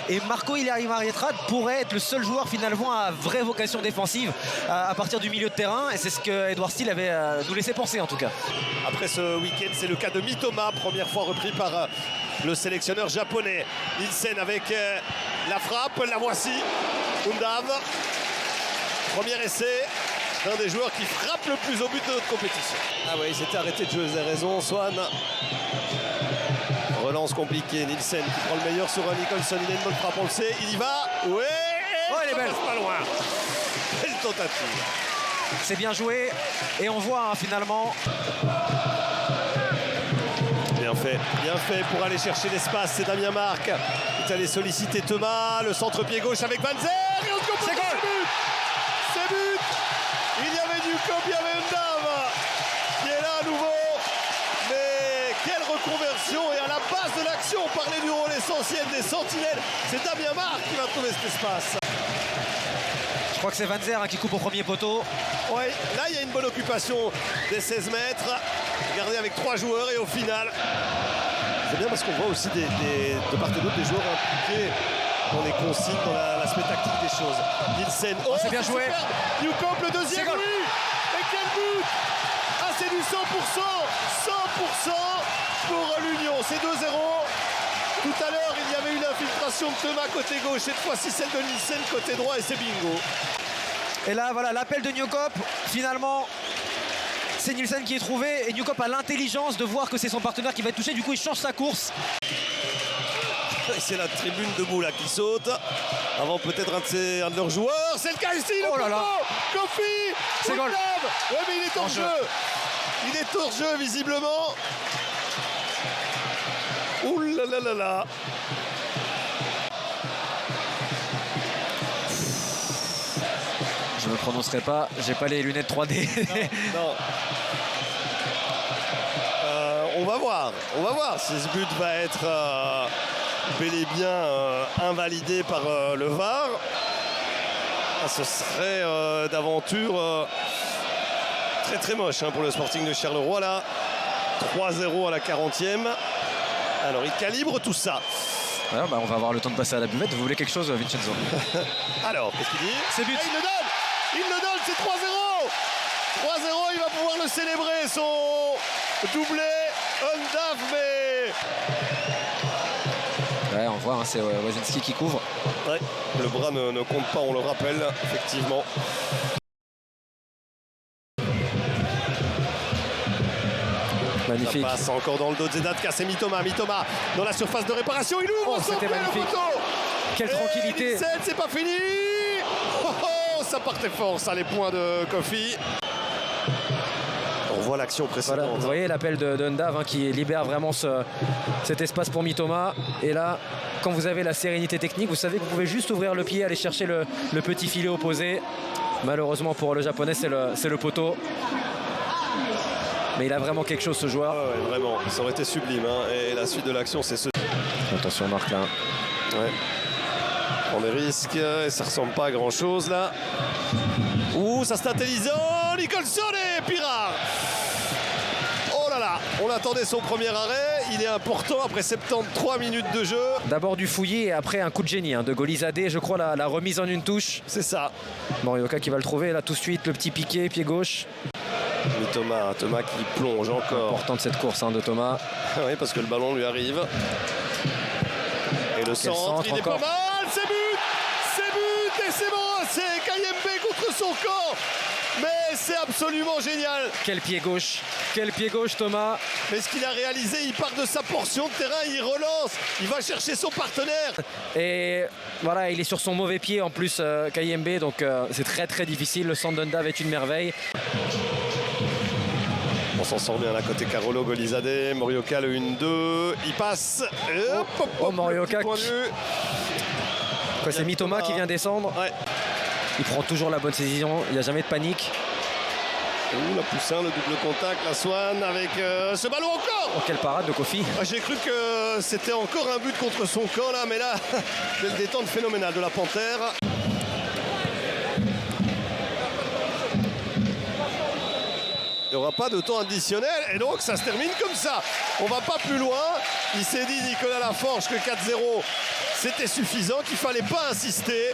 Et Marco Hilary Marietrade pourrait être le seul joueur finalement à vraie vocation défensive à partir du milieu de terrain. Et c'est ce que Edouard Steele avait nous laissé penser en tout cas. Après ce week-end, c'est le cas de Mitoma, première fois repris par le sélectionneur japonais. Nielsen avec la frappe, la voici. Undav, premier essai. Un des joueurs qui frappe le plus au but de notre compétition. Ah oui, il s'était arrêté de jouer, vous avez raison, Swan. Relance compliquée, Nielsen qui prend le meilleur sur un Nicholson. Il a une bonne frappe, on le sait, il y va. Ouais, oh, elle est belle. Pas loin. Belle tentative. C'est bien joué et on voit finalement. Bien fait pour aller chercher l'espace, c'est Damien Marc. Il est allé solliciter Thomas, le centre-pied gauche avec Van Zer. C'est goal. C'est but. Il y avait Newcombe, il y avait Undav qui est là à nouveau. Mais quelle reconversion. Et à la base de l'action, on parlait du rôle essentiel des sentinelles. C'est Damien Marc qui va trouver cet espace. Je crois que c'est Van Zer qui coupe au premier poteau. Oui, là il y a une bonne occupation des 16 mètres. Regardez avec 3 joueurs et au final. C'est bien parce qu'on voit aussi de part et d'autre des joueurs impliqués dans les consignes, dans l'aspect tactique des choses. Nielsen, oh c'est bien joué. Newcombe le deuxième, oui. Et quel but. Ah c'est du 100%. 100% pour l'Union. C'est 2-0. Tout à l'heure, il y avait une infiltration de Thomas côté gauche. Cette fois-ci, celle de Nielsen côté droit et c'est bingo. Et là, voilà, l'appel de Newcombe. Finalement, c'est Nielsen qui est trouvé. Et Newcombe a l'intelligence de voir que c'est son partenaire qui va être touché. Du coup, il change sa course. C'est la tribune debout là qui saute. Avant peut-être un de leurs joueurs. C'est le cas ici, le poteau. Kofi. C'est goal. Ouais, mais il est hors jeu. Il est hors jeu, visiblement. Ouh là là là là. Je ne prononcerai pas, j'ai pas les lunettes 3D. Non. On va voir si ce but va être bel et bien invalidé par le VAR. Ah, ce serait d'aventure très très moche pour le Sporting de Charleroi là. 3-0 à la 40e. Alors il calibre tout ça. Alors, on va avoir le temps de passer à la buvette. Vous voulez quelque chose, Vincenzo? Alors, qu'est-ce qu'il dit? C'est but. Il le donne, c'est 3-0. 3-0, il va pouvoir le célébrer, son doublé. Undav, mais... Ouais, on voit, c'est Wazinski qui couvre. Ouais, le bras ne compte pas, on le rappelle, effectivement. Magnifique. Ça passe encore dans le dos de Zedatka, c'est Mitoma dans la surface de réparation, il ouvre son pied, le poteau. Quelle tranquillité. C'est pas fini. Ça partait fort, ça, les points de Kofi. On voit l'action précédente. Voilà, vous voyez l'appel de Undav qui libère vraiment cet espace pour Mitoma. Et là, quand vous avez la sérénité technique, vous savez que vous pouvez juste ouvrir le pied, aller chercher le petit filet opposé. Malheureusement pour le japonais, c'est le poteau. Mais il a vraiment quelque chose, ce joueur. Ouais, vraiment, ça aurait été sublime. Et la suite de l'action, c'est ce... Attention, Marc, là. Ouais. On prend des risques et ça ressemble pas à grand chose là. Ouh, ça c'est intelligent. Nicholson et Pirard. Oh là là, on attendait son premier arrêt. Il est important après 73 minutes de jeu. D'abord du fouillis et après un coup de génie de Golizadeh, je crois, la remise en une touche. C'est ça. Morioka qui va le trouver là tout de suite, le petit piqué, pied gauche. Mais Thomas qui plonge encore. Important de cette course de Thomas. Oui, parce que le ballon lui arrive. Et le centre, il est pas mal. C'est but et c'est bon. C'est Kayembe contre son corps. Mais c'est absolument génial. Quel pied gauche Thomas. Mais ce qu'il a réalisé, il part de sa portion de terrain, il relance, il va chercher son partenaire. Et voilà, il est sur son mauvais pied en plus, Kayembe, donc c'est très très difficile. Le centre d'Undav est une merveille. On s'en sort bien là côté Carolo, Golizadeh, Morioka le 1-2, il passe. Oh Morioka. C'est Mitoma qui vient descendre. Ouais. Il prend toujours la bonne décision, il n'y a jamais de panique. Ouh, la Poussin, le double contact, la Swan avec ce ballon encore. Oh, quelle parade de Kofi. J'ai cru que c'était encore un but contre son camp là, mais là, quelle détente phénoménale de la Panthère. Il n'y aura pas de temps additionnel et donc ça se termine comme ça. On va pas plus loin. Il s'est dit Nicolas Laforge que 4-0 c'était suffisant, qu'il fallait pas insister